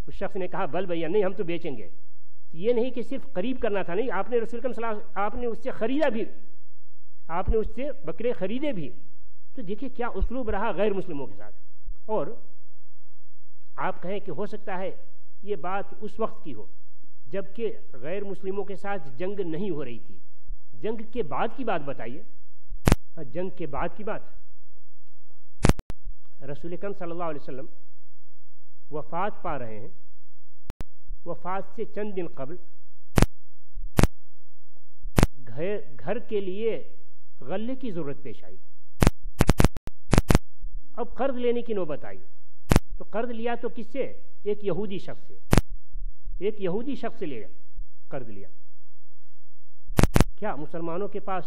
اس شخص نے کہا بل بیان، نہیں ہم تو بیچیں گے۔ تو یہ نہیں کہ صرف قریب کرنا تھا، نہیں، آپ نے رسول کرم صلی اللہ علیہ وسلم آپ نے اس سے خریدا بھی، آپ نے اس سے بکرے خریدے بھی۔ تو دیکھیے کیا اسلوب رہا غیر مسلموں کے ساتھ۔ اور آپ کہیں کہ ہو سکتا ہے یہ بات اس وقت کی ہو جب کہ غیر مسلموں کے ساتھ جنگ نہیں ہو رہی تھی، جنگ کے بعد کی بات بتائیے۔ جنگ کے بعد کی بات، رسول اکرم صلی اللہ علیہ وسلم وفات پا رہے ہیں، وفات سے چند دن قبل گھر کے لیے غلے کی ضرورت پیش آئی، اب قرض لینے کی نوبت آئی۔ تو قرض لیا تو کس سے؟ ایک یہودی شخص سے، ایک یہودی شخص سے قرض لیا۔ کیا مسلمانوں کے پاس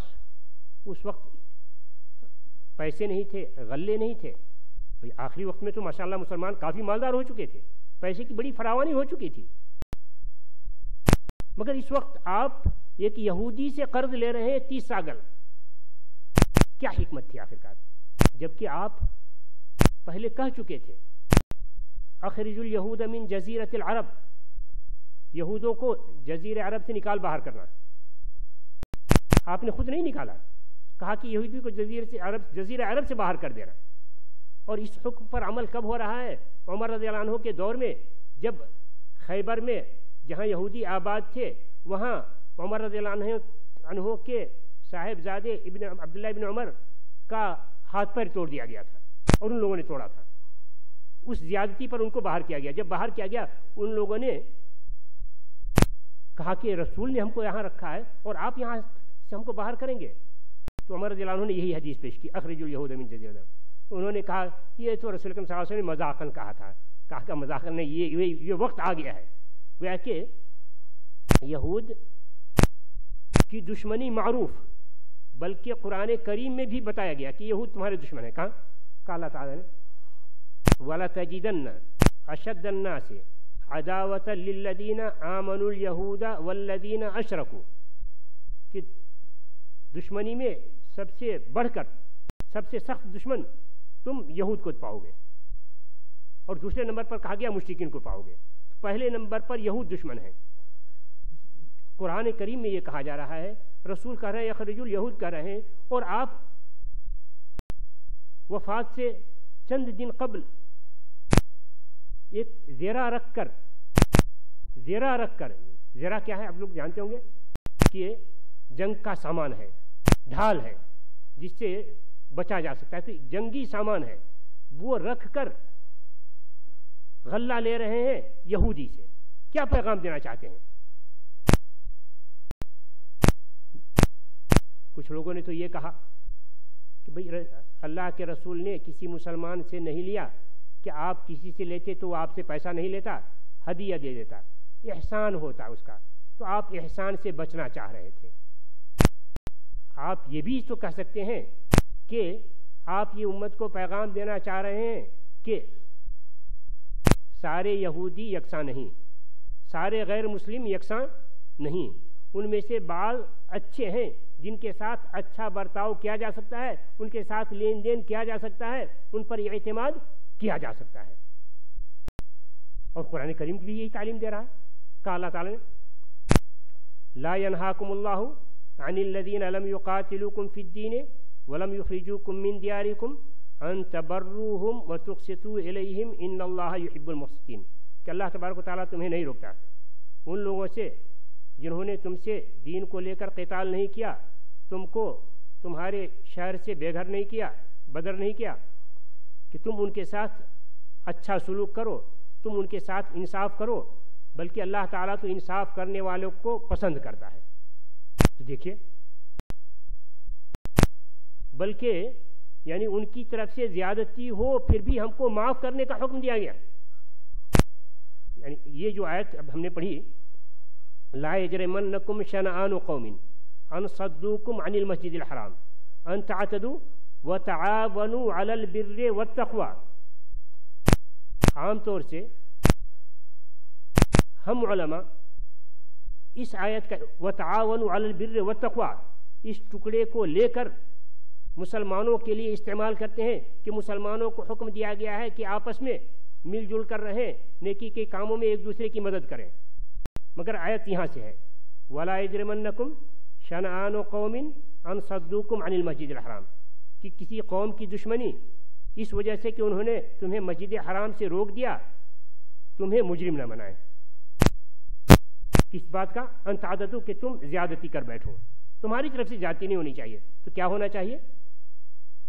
اس وقت پیسے نہیں تھے، غلے نہیں تھے؟ بھئی آخری وقت میں تو ماشاءاللہ مسلمان کافی مالدار ہو چکے تھے، پیسے کی بڑی فراوانی ہو چکی تھی، مگر اس وقت آپ ایک یہودی سے قرض لے رہے ہیں 30 ساغل۔ کیا حکمت تھی آخرکار؟ جبکہ آپ پہلے کہہ چکے تھے اخرج الیہود من جزیرۃ العرب، یہودوں کو جزیرہ عرب سے نکال باہر کرنا۔ آپ نے خود نہیں نکالا، کہا کہ یہودی کو جزیرہ عرب سے باہر کر دینا۔ اور اس حکم پر عمل کب ہو رہا ہے؟ عمر رضی اللہ عنہ کے دور میں، جب خیبر میں جہاں یہودی آباد تھے وہاں عمر رضی اللہ عنہ کے صاحبزادے عبداللہ ابن عمر کا ہاتھ پیر توڑ دیا گیا تھا اور ان لوگوں نے توڑا تھا۔ اس زیادتی پر ان کو باہر کیا گیا۔ جب باہر کیا گیا ان لوگوں نے کہا کہ رسول نے ہم کو یہاں رکھا ہے اور آپ یہاں سے ہم کو باہر کریں گے۔ تو عمر رضی اللہ عنہ نے یہی حدیث پیش کی اخرج الیہود من جزیرۃ العرب۔ انہوں نے کہا یہ تو رسول کریم صلی اللہ علیہ وسلم نے مذاقاً کہا تھا، کہا کہ مذاقاً نہیں، یہ وقت آ گیا ہے۔ گویا کہ یہود کی دشمنی معروف، بلکہ قرآن کریم میں بھی بتایا گیا کہ یہود تمہارے دشمن ہیں. کہاں؟ کہا اللہ تعالیٰ نے وَلَتَجِدَنَّ أَشَدَّ النَّاسِ عَدَاوَةً لِلَّذِينَ آمَنُوا الْيَهُودَ وَالَّذِينَ أَشْرَكُوا، کہ دشمنی میں سب سے بڑھ کر سب سے سخت دشمن تم یہود کو پاؤ گے، اور دوسرے نمبر پر کہا گیا مشرکین کو پاؤ گے. پہلے نمبر پر یہود دشمن ہیں. قرآن کریم میں یہ کہا جا رہا ہے، رسول کہہ رہے ہیں یخرج الیہود کہہ رہے ہیں، اور آپ وفات سے چند دن قبل ایک زیرہ رکھ کر زیرہ کیا ہے آپ لوگ جانتے ہوں گے کہ جنگ کا سامان ہے، ڈھال ہے جس سے بچا جا سکتا ہے، تو جنگی سامان ہے، وہ رکھ کر غلہ لے رہے ہیں یہودی سے. کیا پیغام دینا چاہتے ہیں؟ کچھ لوگوں نے تو یہ کہا کہ بھئی اللہ کے رسول نے کسی مسلمان سے نہیں لیا کہ آپ کسی سے لیتے تو وہ آپ سے پیسہ نہیں لیتا، ہدیہ دے دیتا، احسان ہوتا اس کا، تو آپ احسان سے بچنا چاہ رہے تھے. آپ یہ بھی تو کہہ سکتے ہیں کہ آپ یہ امت کو پیغام دینا چاہ رہے ہیں کہ سارے یہودی یکساں نہیں، سارے غیر مسلم یکساں نہیں، ان میں سے بعض اچھے ہیں جن کے ساتھ اچھا برتاؤ کیا جا سکتا ہے، ان کے ساتھ لین دین کیا جا سکتا ہے، ان پر اعتماد کیا جا سکتا ہے. اور قرآن کریم بھی یہی تعلیم دے رہا ہے. کہا اللہ تعالیٰ نے لا ينهاكم الله عن الذين لم يقاتلوكم في الدين ولم يخرجوكم من دياركم ان تبروهم وتقسطوا اليهم ان الله يحب المقسطين، کہ اللہ تبارک و تعالیٰ تمہیں نہیں روکتا ان لوگوں سے جنہوں نے تم سے دین کو لے کر قتال نہیں کیا، تم کو تمہارے شہر سے بے گھر نہیں کیا، بدر نہیں کیا، کہ تم ان کے ساتھ اچھا سلوک کرو، تم ان کے ساتھ انصاف کرو، بلکہ اللہ تعالیٰ تو انصاف کرنے والوں کو پسند کرتا ہے. تو دیکھیے، بلکہ یعنی ان کی طرف سے زیادتی ہو پھر بھی ہم کو معاف کرنے کا حکم دیا گیا. یعنی یہ جو آیت اب ہم نے پڑھی، لا یجرمنکم شنآن قوم ان صدوکم عن المسجد الحرام ان تعتدوا وتعاونوا علی البر والتقوی. عام طور سے ہم علماء اس آیت کا وتعاونوا علی البر والتقوی اس ٹکڑے کو لے کر مسلمانوں کے لیے استعمال کرتے ہیں کہ مسلمانوں کو حکم دیا گیا ہے کہ آپس میں مل جل کر رہیں، نیکی کے کاموں میں ایک دوسرے کی مدد کریں. مگر آیت یہاں سے ہے وَلَا يَجْرِمَنَّكُمْ شَنَآنُ قَوْمٍ أَن صَدُّوكُمْ عَنِ الْمَسْجِدِ الْحَرَامِ، کہ کسی قوم کی دشمنی اس وجہ سے کہ انہوں نے تمہیں مسجد حرام سے روک دیا، تمہیں مجرم نہ بنائیں. کس بات کا؟ ان تعددوا، کہ تم زیادتی کر بیٹھو، تمہاری طرف سے زیادتی نہیں ہونی چاہیے. تو کیا ہونا چاہیے؟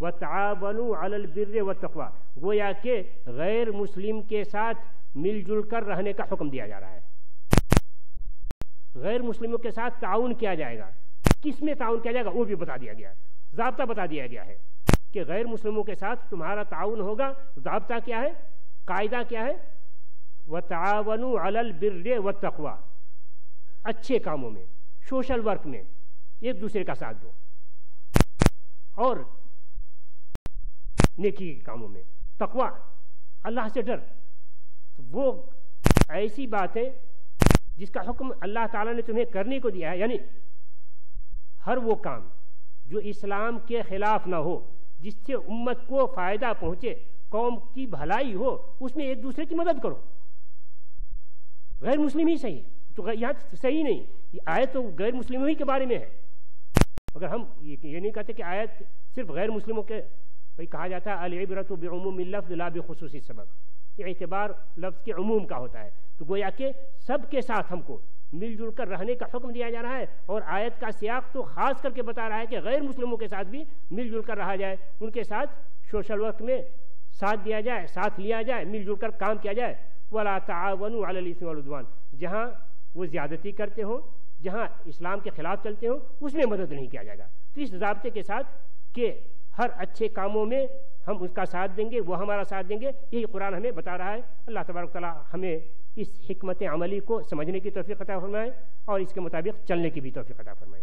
وَتَعَاوَنُوا عَلَى الْبِرِّ وَالتَّقْوَىٰ، گویا کہ غیر مسلم کے ساتھ مل جل کر رہنے کا حکم دیا جا رہا ہے. غیر مسلموں کے ساتھ تعاون کیا جائے گا. کس میں تعاون کیا جائے گا وہ بھی بتا دیا گیا ہے، ضابطہ بتا دیا گیا ہے کہ غیر مسلموں کے ساتھ تمہارا تعاون ہوگا. ضابطہ کیا ہے؟ قاعدہ کیا ہے؟ وَتَعَاوَنُوا عَلَى الْبِرِّ وَالتَّقْوَىٰ، اچھے کاموں میں، سوشل ورک میں ایک دوسرے کا ساتھ دو، اور نیکی کے کاموں میں تقویٰ، اللہ سے ڈر. وہ ایسی بات ہے جس کا حکم اللہ تعالیٰ نے تمہیں کرنے کو دیا ہے. یعنی ہر وہ کام جو اسلام کے خلاف نہ ہو، جس سے امت کو فائدہ پہنچے، قوم کی بھلائی ہو، اس میں ایک دوسرے کی مدد کرو. غیر مسلم ہی صحیح، تو یہاں صحیح نہیں، یہ آیت تو غیر مسلموں ہی کے بارے میں ہے. اگر ہم یہ نہیں کہتے کہ آیت صرف غیر مسلموں کے، بھائی کہا جاتا ہے العبرۃ بعموم اللفظ لا بخصوص السبب، یہ اعتبار لفظ کے عموم کا ہوتا ہے. تو گویا کہ سب کے ساتھ ہم کو مل جل کر رہنے کا حکم دیا جا رہا ہے، اور آیت کا سیاق تو خاص کر کے بتا رہا ہے کہ غیر مسلموں کے ساتھ بھی مل جل کر رہا جائے، ان کے ساتھ سوشل ورک میں ساتھ دیا جائے، ساتھ لیا جائے، مل جل کر کام کیا جائے. وَلَا تَعَاوَنُوا عَلَى الْإِثْمِ وَالْعُدْوَانِ، جہاں وہ زیادتی کرتے ہوں، جہاں اسلام کے خلاف چلتے ہوں، اس میں مدد نہیں کیا جائے گا. تو اس ضابطے کے ساتھ کہ ہر اچھے کاموں میں ہم اس کا ساتھ دیں گے، وہ ہمارا ساتھ دیں گے، یہی قرآن ہمیں بتا رہا ہے. اللہ تبارک تعالیٰ ہمیں اس حکمت عملی کو سمجھنے کی توفیق عطا فرمائے اور اس کے مطابق چلنے کی بھی توفیق عطا فرمائے.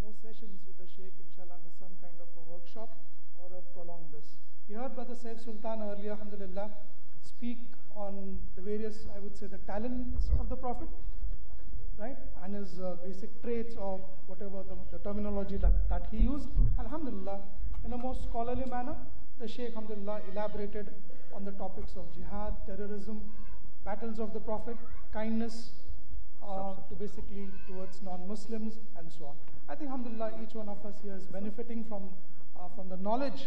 more sessions with the Sheikh, inshallah, under some kind of a workshop or prolong this. We heard Brother Saif Sultan earlier, alhamdulillah, speak on the various, I would say, the talents of the Prophet, right? And his basic traits or whatever the terminology that he used. Alhamdulillah, in a more scholarly manner, the Sheikh, alhamdulillah, elaborated on the topics of jihad, terrorism, battles of the Prophet, kindness, to basically towards non-Muslims and so on. I think, alhamdulillah, each one of us here is benefiting from the knowledge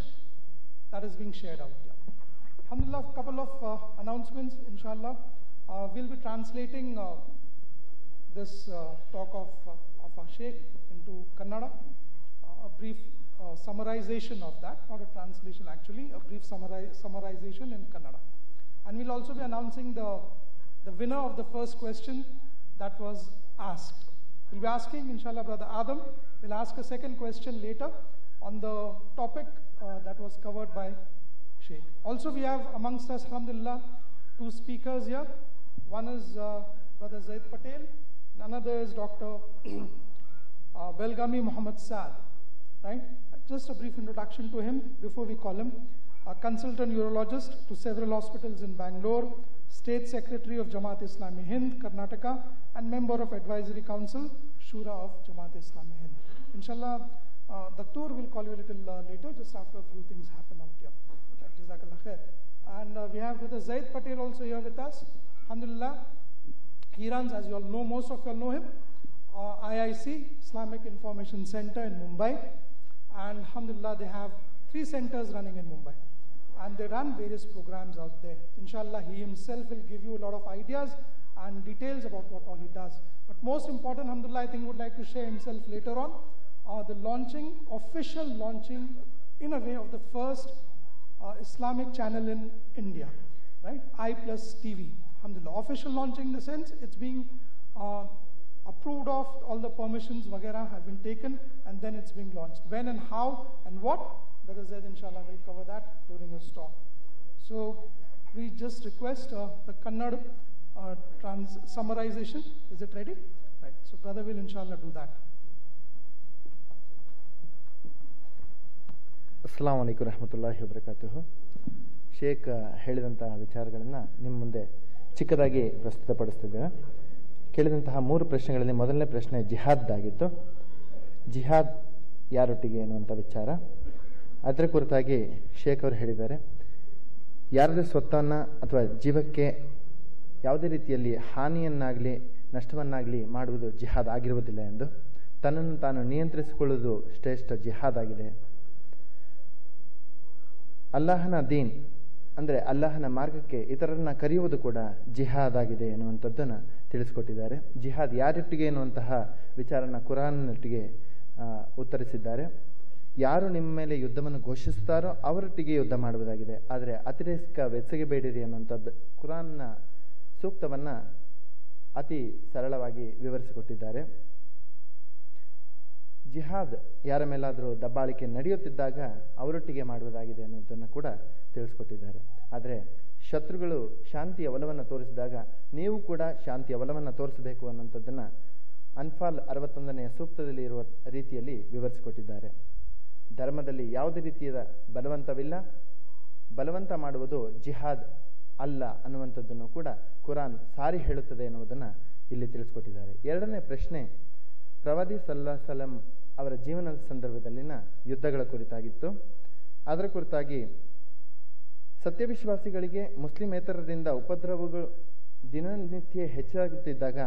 that is being shared out here. Alhamdulillah, a couple of announcements, inshallah. We'll be translating this talk of our Sheikh into Kannada, a brief summarization of that, not a translation actually, a brief summarization in Kannada. And we'll also be announcing the winner of the first question that was asked. We'll be asking, inshallah, Brother Adam will ask a second question later on the topic that was covered by Sheikh. Also, we have amongst us, alhamdulillah, 2 speakers here. One is Brother Zaid Patel, and another is Dr. Belgami Muhammad Saad, right? Just a brief introduction to him before we call him. A consultant urologist to several hospitals in Bangalore, State Secretary of Jamaat Islami Hind, Karnataka, and member of Advisory Council, Shura of Jamaat Islami Hind. Inshallah, Dr. will call you a little later, just after a few things happen out here. Right, Jazakallah khair. And we have Brother Zaid Patel also here with us. Alhamdulillah, he runs, as you all know, most of you all know him, IIC, Islamic Information Center in Mumbai. And alhamdulillah, they have 3 centers running in Mumbai. And they run various programs out there. Inshallah, he himself will give you a lot of ideas and details about what all he does. But most important, alhamdulillah, I think he would like to share himself later on, the official launching, in a way, of the first Islamic channel in India, right? I+ TV, alhamdulillah. Official launching in the sense, it's being approved of, all the permissions, vagera have been taken, and then it's being launched. When and how and what? Brother Zaid, inshallah, will cover that during his talk. So we just request the Kannada summarization. Is it ready? Right. So brother will inshallah do that. ಅಸ್ಸಲಾಮು ಅಲೈಕುಂ ರಹಮತುಲ್ಲಾಹಿ ವಬರಕಾತುಹು. Sheikh ಹೇಳಿದಂತಹ ವಿಚಾರಗಳನ್ನು ನಿಮ್ಮ ಮುಂದೆ ಚಿಕ್ಕದಾಗಿ ಪ್ರಸ್ತುತಪಡಿಸ್ತಿದ್ದೇವೆ. ಕೇಳಿದಂತಹ 3 ಪ್ರಶ್ನೆಗಳಲ್ಲಿ ಮೊದಲನೇ ಪ್ರಶ್ನೆ ಜಿಹಾದ್ದಾಗಿತ್ತು. ಜಿಹಾದ್ ಯಾರೊಟ್ಟಿಗೆ ಅನ್ನುವಂಥ ವಿಚಾರ, ಅದರ ಕುರಿತಾಗಿ ಶೇಖ್ ಅವರು ಹೇಳಿದ್ದಾರೆ, ಯಾರದೇ ಸ್ವತ್ತನ್ನು ಅಥವಾ ಜೀವಕ್ಕೆ ಯಾವುದೇ ರೀತಿಯಲ್ಲಿ ಹಾನಿಯನ್ನಾಗಲಿ ನಷ್ಟವನ್ನಾಗಲಿ ಮಾಡುವುದು ಜಿಹಾದ್ ಆಗಿರುವುದಿಲ್ಲ ಎಂದು, ತನ್ನನ್ನು ತಾನು ನಿಯಂತ್ರಿಸಿಕೊಳ್ಳುವುದು ಶ್ರೇಷ್ಠ ಜಿಹಾದ್ ಆಗಿದೆ. ಅಲ್ಲಾಹನ ದೀನ್ ಅಂದರೆ ಅಲ್ಲಾಹನ ಮಾರ್ಗಕ್ಕೆ ಇತರರನ್ನ ಕರೆಯುವುದು ಕೂಡ ಜಿಹಾದ್ ಆಗಿದೆ ಎನ್ನುವಂಥದ್ದನ್ನು ತಿಳಿಸಿಕೊಟ್ಟಿದ್ದಾರೆ. ಜಿಹಾದ್ ಯಾರೊಟ್ಟಿಗೆ ಎನ್ನುವಂತಹ ವಿಚಾರನ ಕುರಾನ್ನೊಟ್ಟಿಗೆ ಉತ್ತರಿಸಿದ್ದಾರೆ. ಯಾರು ನಿಮ್ಮ ಮೇಲೆ ಯುದ್ಧವನ್ನು ಘೋಷಿಸುತ್ತಾರೋ ಅವರೊಟ್ಟಿಗೆ ಯುದ್ಧ ಮಾಡುವುದಾಗಿದೆ, ಆದರೆ ಅತಿರೇಕವೆಸಗಬೇಡಿರಿ ಅನ್ನುವಂಥದ್ದು ಕುರಾನ್ನ ಸೂಕ್ತವನ್ನು ಅತಿ ಸರಳವಾಗಿ ವಿವರಿಸಿಕೊಟ್ಟಿದ್ದಾರೆ. ಜಿಹಾದ್ ಯಾರ ಮೇಲಾದರೂ ದಬ್ಬಾಳಿಕೆ ನಡೆಯುತ್ತಿದ್ದಾಗ ಅವರೊಟ್ಟಿಗೆ ಮಾಡುವುದಾಗಿದೆ ಅನ್ನೋದನ್ನು ಕೂಡ ತಿಳಿಸ್ಕೊಟ್ಟಿದ್ದಾರೆ. ಆದರೆ ಶತ್ರುಗಳು ಶಾಂತಿಯ ಒಲವನ್ನು ತೋರಿಸಿದಾಗ ನೀವು ಕೂಡ ಶಾಂತಿಯ ಒಲವನ್ನು ತೋರಿಸಬೇಕು ಅನ್ನೋಂಥದ್ದನ್ನು ಅನ್ಫಾಲ್ 61ನೇ ಸೂಕ್ತದಲ್ಲಿ ಇರುವ ರೀತಿಯಲ್ಲಿ ವಿವರಿಸಿಕೊಟ್ಟಿದ್ದಾರೆ. ಧರ್ಮದಲ್ಲಿ ಯಾವುದೇ ರೀತಿಯ ಬಲವಂತವಿಲ್ಲ, ಬಲವಂತ ಮಾಡುವುದು ಜಿಹಾದ್ ಅಲ್ಲ ಅನ್ನುವಂಥದ್ದನ್ನು ಕೂಡ ಕುರಾನ್ ಸಾರಿ ಹೇಳುತ್ತದೆ ಎನ್ನುವುದನ್ನು ಇಲ್ಲಿ ತಿಳಿಸ್ಕೊಟ್ಟಿದ್ದಾರೆ. ಎರಡನೇ ಪ್ರಶ್ನೆ ಪ್ರವಾದಿ ಸಲ್ಲಲ್ಲಾಹು ಅಲೈಹಿ ವಸಲ್ಲಂ ಅವರ ಜೀವನದ ಸಂದರ್ಭದಲ್ಲಿನ ಯುದ್ಧಗಳ ಕುರಿತಾಗಿತ್ತು. ಅದರ ಕುರಿತಾಗಿ ಸತ್ಯವಿಶ್ವಾಸಿಗಳಿಗೆ ಮುಸ್ಲಿಮೇತರರಿಂದ ಉಪದ್ರವಗಳು ದಿನನಿತ್ಯ ಹೆಚ್ಚಾಗುತ್ತಿದ್ದಾಗ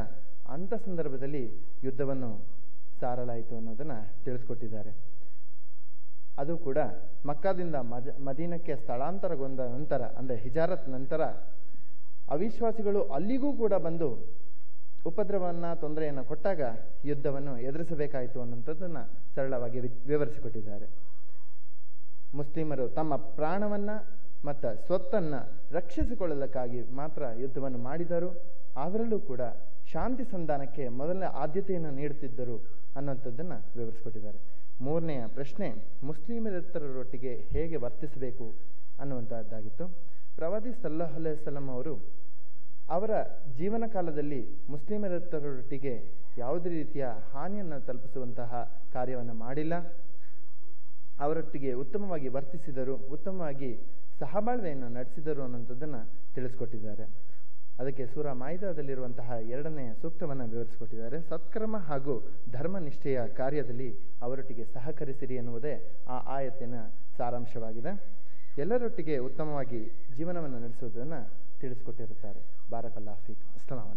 ಅಂಥ ಸಂದರ್ಭದಲ್ಲಿ ಯುದ್ಧವನ್ನು ಸಾರಲಾಯಿತು ಅನ್ನೋದನ್ನು ತಿಳಿಸ್ಕೊಟ್ಟಿದ್ದಾರೆ. ಅದು ಕೂಡ ಮಕ್ಕಾದಿಂದ ಮದೀನಕ್ಕೆ ಸ್ಥಳಾಂತರಗೊಂಡ ನಂತರ, ಅಂದರೆ ಹಿಜಾರತ್ ನಂತರ ಅವಿಶ್ವಾಸಿಗಳು ಅಲ್ಲಿಗೂ ಕೂಡ ಬಂದು ಉಪದ್ರವವನ್ನು ತೊಂದರೆಯನ್ನು ಕೊಟ್ಟಾಗ ಯುದ್ಧವನ್ನು ಎದುರಿಸಬೇಕಾಯಿತು ಅನ್ನೋಂಥದ್ದನ್ನು ಸರಳವಾಗಿ ವಿವರಿಸಿಕೊಟ್ಟಿದ್ದಾರೆ. ಮುಸ್ಲಿಮರು ತಮ್ಮ ಪ್ರಾಣವನ್ನು ಮತ್ತು ಸ್ವತ್ತನ್ನು ರಕ್ಷಿಸಿಕೊಳ್ಳಲಿಕ್ಕಾಗಿ ಮಾತ್ರ ಯುದ್ಧವನ್ನು ಮಾಡಿದರು. ಅದರಲ್ಲೂ ಕೂಡ ಶಾಂತಿ ಸಂಧಾನಕ್ಕೆ ಮೊದಲನೇ ಆದ್ಯತೆಯನ್ನು ನೀಡುತ್ತಿದ್ದರು ಅನ್ನುವಂಥದ್ದನ್ನು ವಿವರಿಸಿಕೊಟ್ಟಿದ್ದಾರೆ. ಮೂರನೆಯ ಪ್ರಶ್ನೆ, ಮುಸ್ಲಿಮರೇತರರೊಟ್ಟಿಗೆ ಹೇಗೆ ವರ್ತಿಸಬೇಕು ಅನ್ನುವಂಥದ್ದಾಗಿತ್ತು. ಪ್ರವಾದಿ ಸಲ್ಲಲ್ಲಾಹು ಅಲೈಹಿ ವಸಲ್ಲಂ ಅವರು ಅವರ ಜೀವನ ಕಾಲದಲ್ಲಿ ಮುಸ್ಲಿಮರೇತರರೊಟ್ಟಿಗೆ ಯಾವುದೇ ರೀತಿಯ ಹಾನಿಯನ್ನು ತಲುಪಿಸುವಂತಹ ಕಾರ್ಯವನ್ನು ಮಾಡಿಲ್ಲ. ಅವರೊಟ್ಟಿಗೆ ಉತ್ತಮವಾಗಿ ವರ್ತಿಸಿದರು, ಉತ್ತಮವಾಗಿ ಸಹಬಾಳ್ವೆಯನ್ನು ನಡೆಸಿದರು ಅನ್ನುವಂಥದ್ದನ್ನು ತಿಳಿಸ್ಕೊಟ್ಟಿದ್ದಾರೆ. ಅದಕ್ಕೆ ಸೂರಾ ಮಾಯಿದಾದಲ್ಲಿರುವಂತಹ 2ನೇ ಸೂಕ್ತವನ್ನು ವಿವರಿಸಿಕೊಟ್ಟಿದ್ದಾರೆ. ಸತ್ಕರ್ಮ ಹಾಗೂ ಧರ್ಮನಿಷ್ಠೆಯ ಕಾರ್ಯದಲ್ಲಿ ಅವರೊಟ್ಟಿಗೆ ಸಹಕರಿಸಿರಿ ಎನ್ನುವುದೇ ಆ ಆಯತ್ತಿನ ಸಾರಾಂಶವಾಗಿದೆ. ಎಲ್ಲರೊಟ್ಟಿಗೆ ಉತ್ತಮವಾಗಿ ಜೀವನವನ್ನು ನಡೆಸುವುದನ್ನು ತಿಳಿಸಿಕೊಟ್ಟಿರುತ್ತಾರೆ. ಬಾರಕಲ್ಲಾಹು ಫೀಕ್. ಅಸ್ಸಲಾಮು ಅಲೈಕುಂ.